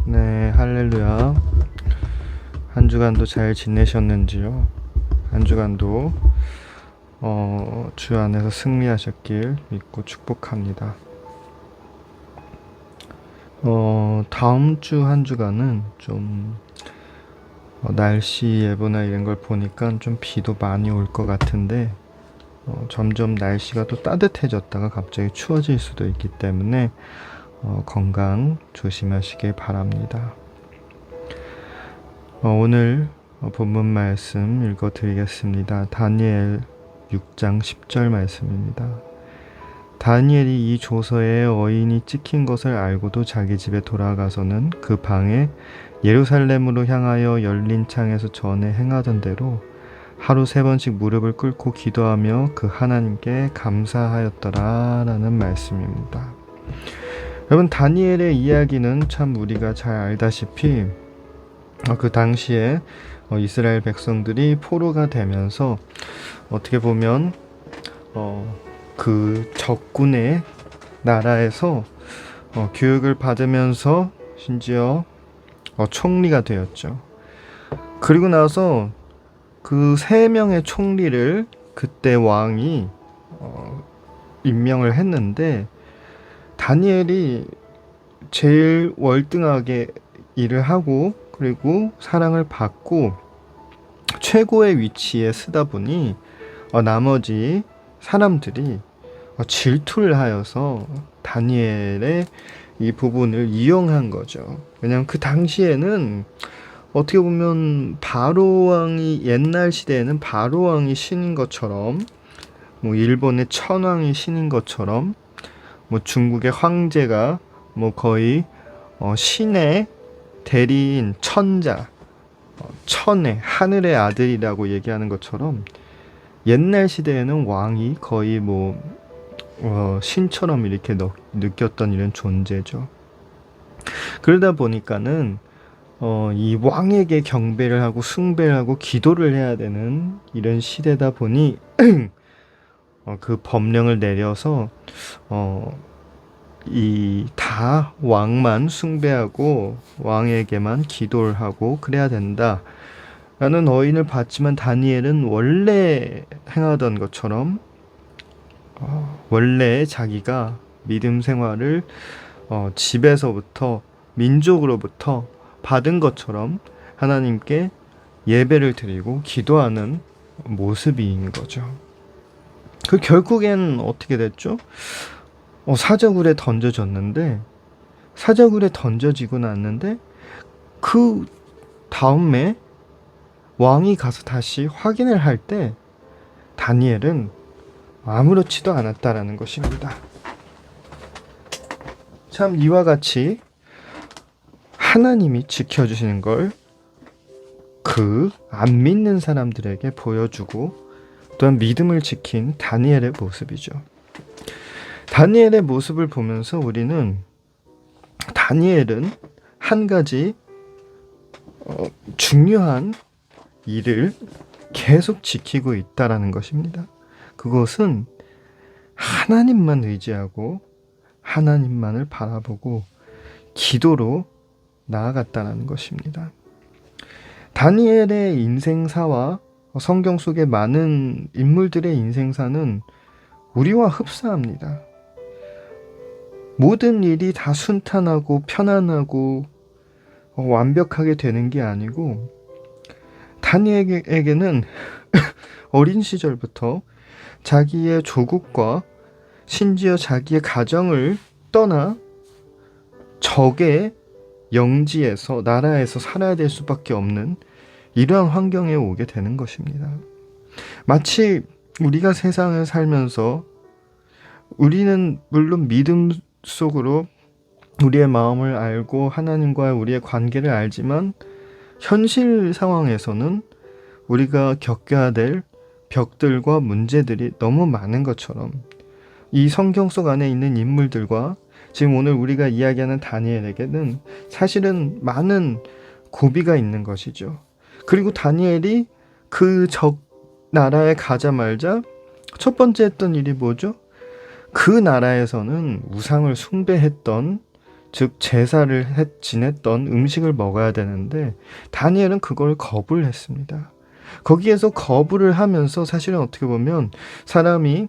네, 할렐루야. 한 주간도 잘 지내셨는지요? 한 주간도 주 안에서 승리하셨길 믿고 축복합니다. 다음 주 한 주간은 좀 날씨 예보나 이런 걸 보니까 좀 비도 많이 올 것 같은데 점점 날씨가 또 따뜻해졌다가 갑자기 추워질 수도 있기 때문에 건강 조심하시길 바랍니다. 오늘 본문 말씀 읽어드리겠습니다. 다니엘 6장 10절 말씀입니다. 다니엘이 이 조서에 어인이 찍힌 것을 알고도 자기 집에 돌아가서는 그 방에 예루살렘으로 향하여 열린 창에서 전에 행하던 대로 하루 3번씩 무릎을 꿇고 기도하며 그 하나님께 감사하였더라 라는 말씀입니다. 여러분, 다니엘의 이야기는 참 우리가 잘 알다시피 그 당시에 이스라엘 백성들이 포로가 되면서 어떻게 보면 그 적군의 나라에서 교육을 받으면서 심지어 총리가 되었죠. 그리고 나서 그 3명의 총리를 그때 왕이 임명을 했는데 다니엘이 제일 월등하게 일을 하고 그리고 사랑을 받고 최고의 위치에 쓰다 보니 나머지 사람들이 질투를 하여서 다니엘의 이 부분을 이용한 거죠. 왜냐하면 그 당시에는 어떻게 보면 바로왕이, 옛날 시대에는 바로왕이 신인 것처럼, 일본의 천왕이 신인 것처럼, 중국의 황제가 거의 신의 대리인, 천자, 천의 하늘의 아들이라고 얘기하는 것처럼 옛날 시대에는 왕이 거의 신처럼 이렇게 느꼈던 이런 존재죠. 그러다 보니까는 이 왕에게 경배를 하고 숭배를 하고 기도를 해야 되는 이런 시대다 보니 그 법령을 내려서 이 다 왕만 숭배하고 왕에게만 기도를 하고 그래야 된다 라는 어인을 받지만 다니엘은 원래 행하던 것처럼 원래 자기가 믿음 생활을 집에서부터 민족으로부터 받은 것처럼 하나님께 예배를 드리고 기도하는 모습인 거죠. 그 결국엔 어떻게 됐죠? 사자굴에 던져졌는데 사자굴에 던져지고 났는데 그 다음에 왕이 가서 다시 확인을 할 때 다니엘은 아무렇지도 않았다라는 것입니다. 참 이와 같이 하나님이 지켜주시는 걸 그 안 믿는 사람들에게 보여주고 또한 믿음을 지킨 다니엘의 모습이죠. 다니엘의 모습을 보면서 우리는 다니엘은 한 가지 중요한 일을 계속 지키고 있다라는 것입니다. 그것은 하나님만 의지하고 하나님만을 바라보고 기도로 나아갔다는 것입니다. 다니엘의 인생사와 성경 속의 많은 인물들의 인생사는 우리와 흡사합니다. 모든 일이 다 순탄하고 편안하고 완벽하게 되는 게 아니고 다니엘에게는 어린 시절부터 자기의 조국과 심지어 자기의 가정을 떠나 적의 영지에서 나라에서 살아야 될 수밖에 없는 이러한 환경에 오게 되는 것입니다. 마치 우리가 세상을 살면서 우리는 물론 믿음 속으로 우리의 마음을 알고 하나님과 우리의 관계를 알지만 현실 상황에서는 우리가 겪어야 될 벽들과 문제들이 너무 많은 것처럼 이 성경 속 안에 있는 인물들과 지금 오늘 우리가 이야기하는 다니엘에게는 사실은 많은 고비가 있는 것이죠. 그리고 다니엘이 그 적 나라에 가자마자 첫 번째 했던 일이 뭐죠? 그 나라에서는 우상을 숭배했던 즉 제사를 지냈던 음식을 먹어야 되는데 다니엘은 그걸 거부를 했습니다. 거기에서 거부를 하면서 사실은 어떻게 보면 사람이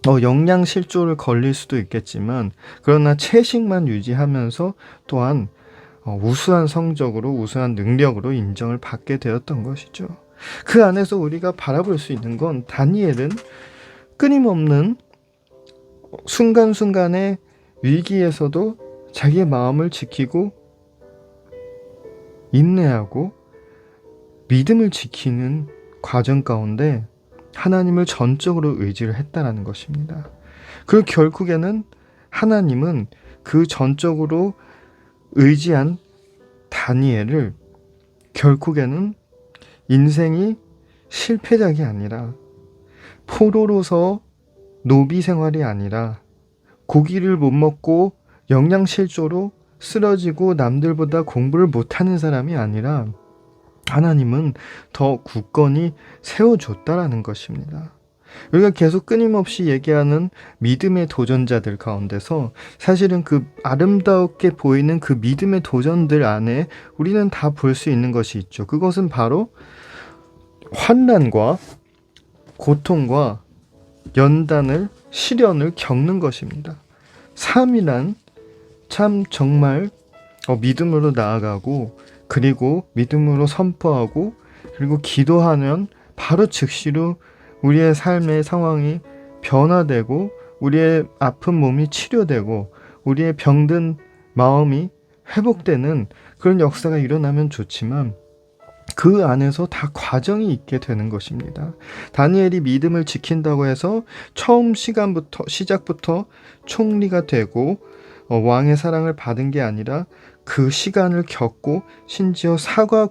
영양실조를 걸릴 수도 있겠지만 그러나 채식만 유지하면서 또한 우수한 성적으로 우수한 능력으로 인정을 받게 되었던 것이죠. 그 안에서 우리가 바라볼 수 있는 건 다니엘은 끊임없는 순간순간의 위기에서도 자기의 마음을 지키고 인내하고 믿음을 지키는 과정 가운데 하나님을 전적으로 의지를 했다라는 것입니다. 그 결국에는 하나님은 그 전적으로 의지한 다니엘을 결국에는 인생이 실패작이 아니라 포로로서 노비 생활이 아니라 고기를 못 먹고 영양실조로 쓰러지고 남들보다 공부를 못하는 사람이 아니라 하나님은 더 굳건히 세워줬다라는 것입니다. 우리가 계속 끊임없이 얘기하는 믿음의 도전자들 가운데서 사실은 그 아름답게 보이는 그 믿음의 도전들 안에 우리는 다 볼 수 있는 것이 있죠. 그것은 바로 환난과 고통과 연단을 시련을 겪는 것입니다. 삶이란 참 정말 믿음으로 나아가고 그리고 믿음으로 선포하고 그리고 기도하면 바로 즉시로 우리의 삶의 상황이 변화되고 우리의 아픈 몸이 치료되고 우리의 병든 마음이 회복되는 그런 역사가 일어나면 좋지만 그 안에서 다 과정이 있게 되는 것입니다. 다니엘이 믿음을 지킨다고 해서 처음 시작부터 총리가 되고 왕의 사랑을 받은 게 아니라 그 시간을 겪고 심지어 사자가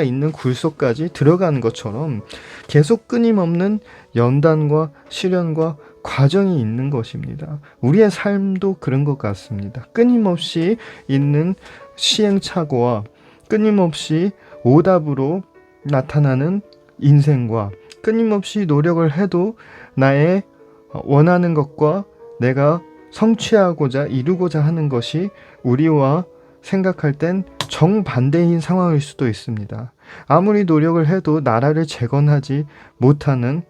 있는 굴속까지 들어가는 것처럼 계속 끊임없는 연단과 시련과 과정이 있는 것입니다. 우리의 삶도 그런 것 같습니다. 끊임없이 있는 시행착오와 끊임없이 오답으로 나타나는 인생과 끊임없이 노력을 해도 나의 원하는 것과 내가 성취하고자 이루고자 하는 것이 우리와 생각할 땐 정반대인 상황일 수도 있습니다. 아무리 노력을 해도 나라를 재건하지 못하는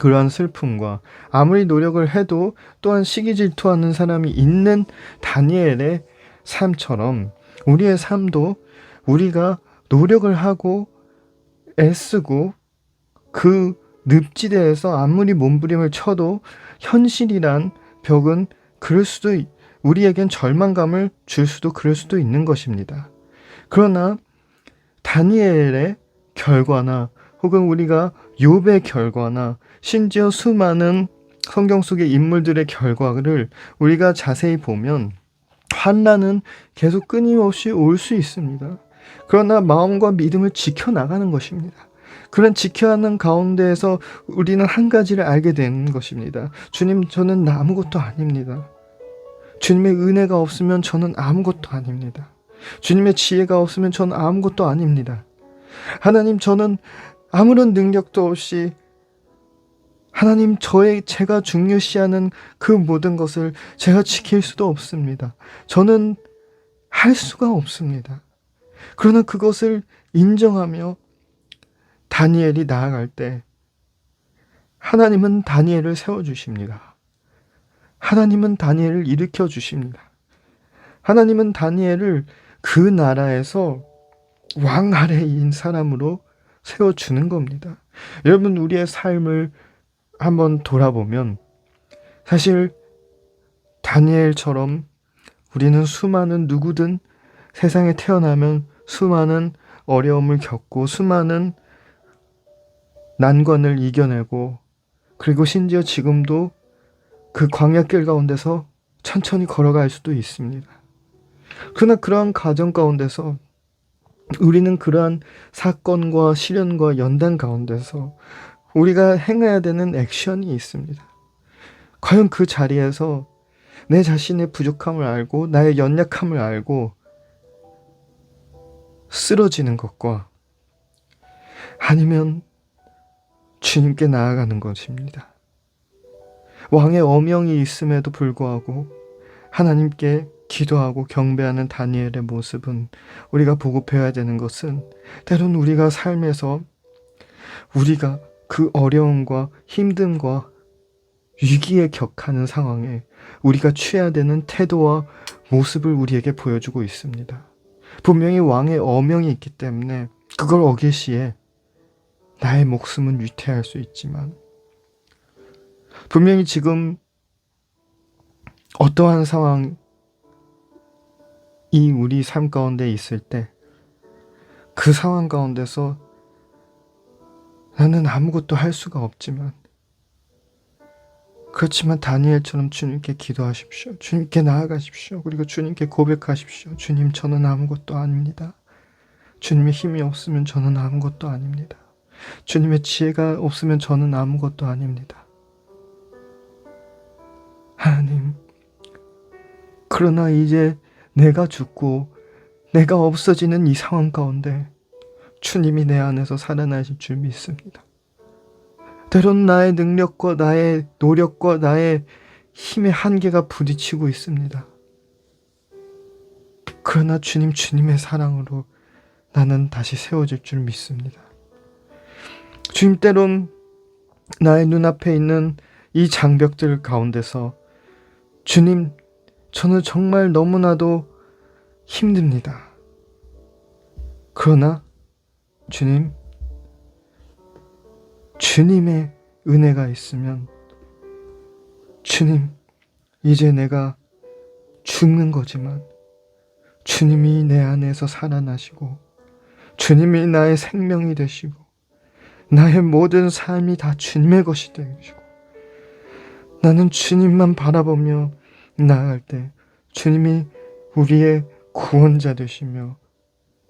그러한 슬픔과 아무리 노력을 해도 또한 시기질투하는 사람이 있는 다니엘의 삶처럼 우리의 삶도 우리가 노력을 하고 애쓰고 그 늪지대에서 아무리 몸부림을 쳐도 현실이란 벽은 우리에겐 절망감을 줄 수도 그럴 수도 있는 것입니다. 그러나 다니엘의 결과나 혹은 우리가 욥의 결과나 심지어 수많은 성경 속의 인물들의 결과를 우리가 자세히 보면 환난은 계속 끊임없이 올 수 있습니다. 그러나 마음과 믿음을 지켜나가는 것입니다. 그런 지켜하는 가운데에서 우리는 한 가지를 알게 되는 것입니다. 주님, 저는 아무것도 아닙니다. 주님의 은혜가 없으면 저는 아무것도 아닙니다. 주님의 지혜가 없으면 저는 아무것도 아닙니다. 하나님, 저는 아무런 능력도 없이 하나님, 제가 중요시하는 그 모든 것을 제가 지킬 수도 없습니다. 저는 할 수가 없습니다. 그러나 그것을 인정하며 다니엘이 나아갈 때 하나님은 다니엘을 세워주십니다. 하나님은 다니엘을 일으켜 주십니다. 하나님은 다니엘을 그 나라에서 왕 아래인 사람으로 세워주는 겁니다. 여러분, 우리의 삶을 한번 돌아보면 사실 다니엘처럼 우리는 누구든 세상에 태어나면 수많은 어려움을 겪고 수많은 난관을 이겨내고 그리고 심지어 지금도 그 광야길 가운데서 천천히 걸어갈 수도 있습니다. 그러나 그러한 과정 가운데서 우리는 그러한 사건과 시련과 연단 가운데서 우리가 행해야 되는 액션이 있습니다. 과연 그 자리에서 내 자신의 부족함을 알고 나의 연약함을 알고 쓰러지는 것과 아니면 주님께 나아가는 것입니다. 왕의 어명이 있음에도 불구하고 하나님께 기도하고 경배하는 다니엘의 모습은 우리가 보고 배워야 되는 것은 때론 우리가 삶에서 우리가 그 어려움과 힘듦과 위기에 격하는 상황에 우리가 취해야 되는 태도와 모습을 우리에게 보여주고 있습니다. 분명히 왕의 어명이 있기 때문에 그걸 어길 시에 나의 목숨은 위태할 수 있지만 분명히 지금 어떠한 상황이 우리 삶 가운데 있을 때 그 상황 가운데서 나는 아무것도 할 수가 없지만 그렇지만 다니엘처럼 주님께 기도하십시오. 주님께 나아가십시오. 그리고 주님께 고백하십시오. 주님, 저는 아무것도 아닙니다. 주님의 힘이 없으면 저는 아무것도 아닙니다. 주님의 지혜가 없으면 저는 아무것도 아닙니다. 하나님, 그러나 이제 내가 죽고 내가 없어지는 이 상황 가운데 주님이 내 안에서 살아나실 줄 믿습니다. 때론 나의 능력과 나의 노력과 나의 힘의 한계가 부딪히고 있습니다. 그러나 주님, 주님의 사랑으로 나는 다시 세워질 줄 믿습니다. 주님, 때론 나의 눈앞에 있는 이 장벽들 가운데서 주님, 저는 정말 너무나도 힘듭니다. 그러나 주님, 주님의 은혜가 있으면 주님, 이제 내가 죽는 거지만 주님이 내 안에서 살아나시고 주님이 나의 생명이 되시고 나의 모든 삶이 다 주님의 것이 되시고 나는 주님만 바라보며 나아갈 때 주님이 우리의 구원자 되시며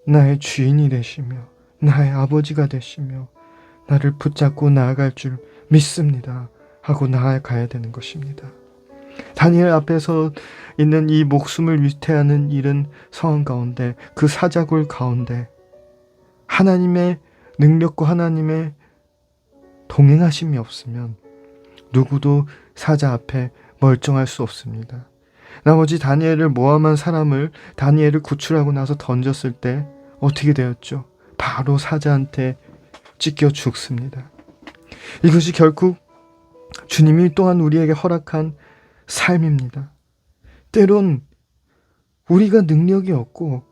나의 주인이 되시며 나의 아버지가 되시며 나를 붙잡고 나아갈 줄 믿습니다 하고 나아가야 되는 것입니다. 다니엘 앞에서 있는 이 목숨을 위태하는 이런 상황 가운데, 그 사자굴 가운데 하나님의 능력과 하나님의 동행하심이 없으면 누구도 사자 앞에 멀쩡할 수 없습니다. 나머지 다니엘을 모함한 사람을 다니엘을 구출하고 나서 던졌을 때 어떻게 되었죠? 바로 사자한테 찢겨 죽습니다. 이것이 결국 주님이 또한 우리에게 허락한 삶입니다. 때론 우리가 능력이 없고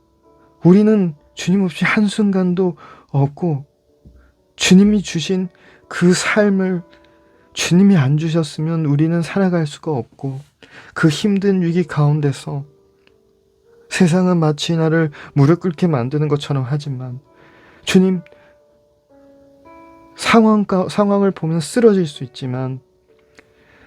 우리는 주님 없이 한순간도 없고 주님이 주신 그 삶을 주님이 안 주셨으면 우리는 살아갈 수가 없고 그 힘든 위기 가운데서 세상은 마치 나를 무릎 꿇게 만드는 것처럼 하지만 주님, 상황을 보면 쓰러질 수 있지만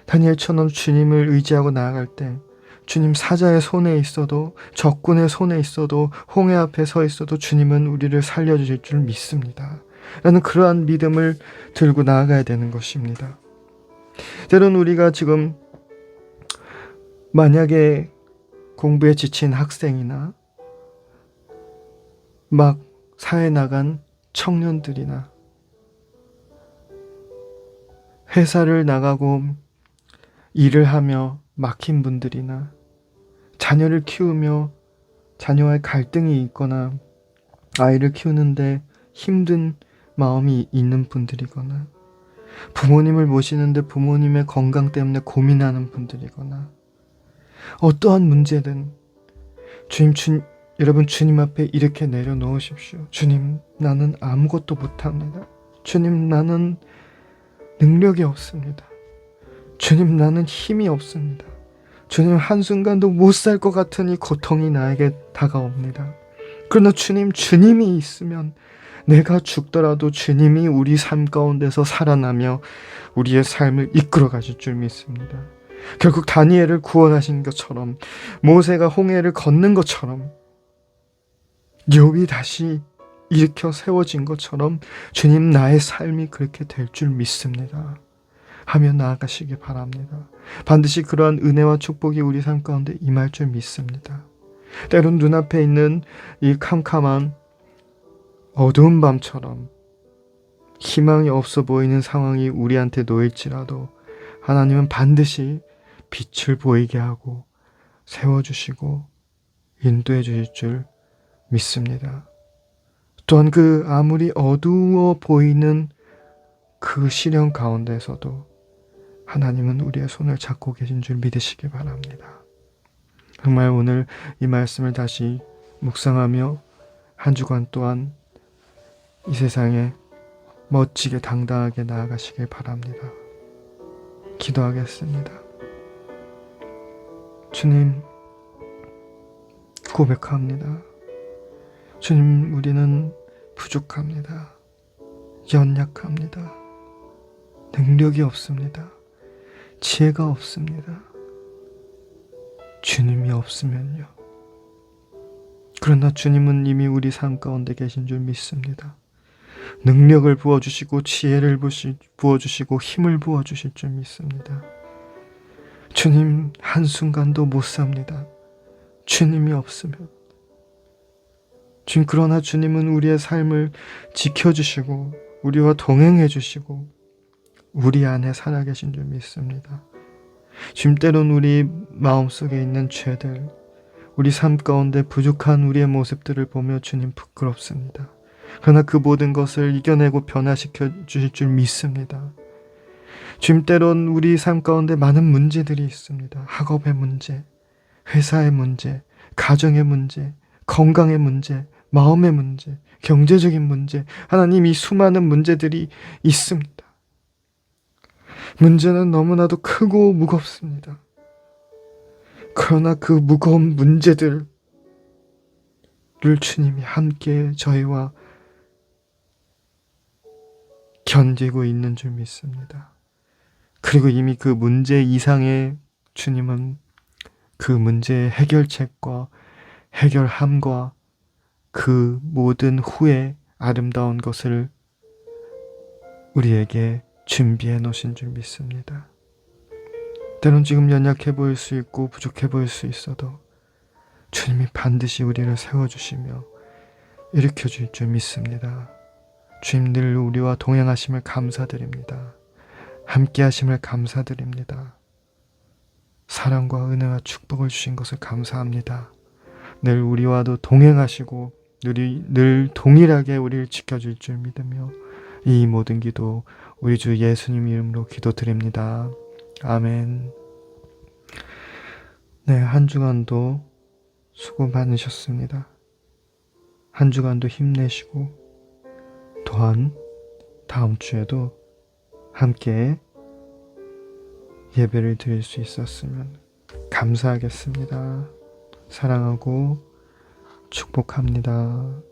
다니엘처럼 주님을 의지하고 나아갈 때 주님, 사자의 손에 있어도 적군의 손에 있어도 홍해 앞에 서 있어도 주님은 우리를 살려주실 줄 믿습니다. 라는 그러한 믿음을 들고 나아가야 되는 것입니다. 때론 우리가 지금 만약에 공부에 지친 학생이나 막 사회 나간 청년들이나 회사를 나가고 일을 하며 막힌 분들이나 자녀를 키우며 자녀와의 갈등이 있거나 아이를 키우는데 힘든 마음이 있는 분들이거나 부모님을 모시는데 부모님의 건강 때문에 고민하는 분들이거나 어떠한 문제든 여러분 주님 앞에 이렇게 내려놓으십시오. 주님, 나는 아무것도 못합니다. 주님, 나는 능력이 없습니다. 주님, 나는 힘이 없습니다. 주님, 한순간도 못 살 것 같은 이 고통이 나에게 다가옵니다. 그러나 주님, 주님이 있으면 내가 죽더라도 주님이 우리 삶 가운데서 살아나며 우리의 삶을 이끌어 가실 줄 믿습니다. 결국 다니엘을 구원하신 것처럼 모세가 홍해를 걷는 것처럼 욥이 다시 일으켜 세워진 것처럼 주님, 나의 삶이 그렇게 될 줄 믿습니다 하며 나아가시기 바랍니다. 반드시 그러한 은혜와 축복이 우리 삶 가운데 임할 줄 믿습니다. 때론 눈앞에 있는 이 캄캄한 어두운 밤처럼 희망이 없어 보이는 상황이 우리한테 놓일지라도 하나님은 반드시 빛을 보이게 하고 세워주시고 인도해 주실 줄 믿습니다. 또한 그 아무리 어두워 보이는 그 시련 가운데서도 하나님은 우리의 손을 잡고 계신 줄 믿으시기 바랍니다. 정말 오늘 이 말씀을 다시 묵상하며 한 주간 또한 이 세상에 멋지게 당당하게 나아가시길 바랍니다. 기도하겠습니다. 주님, 고백합니다. 주님, 우리는 부족합니다. 연약합니다. 능력이 없습니다. 지혜가 없습니다. 주님이 없으면요. 그러나 주님은 이미 우리 삶 가운데 계신 줄 믿습니다. 능력을 부어주시고 지혜를 부어주시고 힘을 부어주실 줄 믿습니다. 주님, 한순간도 못 삽니다. 주님이 없으면. 주님, 그러나 주님은 우리의 삶을 지켜주시고 우리와 동행해 주시고 우리 안에 살아계신 줄 믿습니다. 주님, 때론 우리 마음속에 있는 죄들, 우리 삶 가운데 부족한 우리의 모습들을 보며 주님 부끄럽습니다. 그러나 그 모든 것을 이겨내고 변화시켜 주실 줄 믿습니다. 주님, 때론 우리 삶 가운데 많은 문제들이 있습니다. 학업의 문제, 회사의 문제, 가정의 문제, 건강의 문제, 마음의 문제, 경제적인 문제, 하나님, 이 수많은 문제들이 있습니다. 문제는 너무나도 크고 무겁습니다. 그러나 그 무거운 문제들을 주님이 함께 저희와 견디고 있는 줄 믿습니다. 그리고 이미 그 문제 이상의 주님은 그 문제의 해결책과 해결함과 그 모든 후에 아름다운 것을 우리에게 준비해 놓으신 줄 믿습니다. 때론 지금 연약해 보일 수 있고 부족해 보일 수 있어도 주님이 반드시 우리를 세워주시며 일으켜 줄 줄 믿습니다. 주님, 늘 우리와 동행하심을 감사드립니다. 함께 하심을 감사드립니다. 사랑과 은혜와 축복을 주신 것을 감사합니다. 늘 우리와도 동행하시고 늘 동일하게 우리를 지켜줄 줄 믿으며 이 모든 기도 우리 주 예수님 이름으로 기도드립니다. 아멘. 네, 한 주간도 수고 많으셨습니다. 한 주간도 힘내시고 또한 다음 주에도 함께 예배를 드릴 수 있었으면 감사하겠습니다. 사랑하고 축복합니다.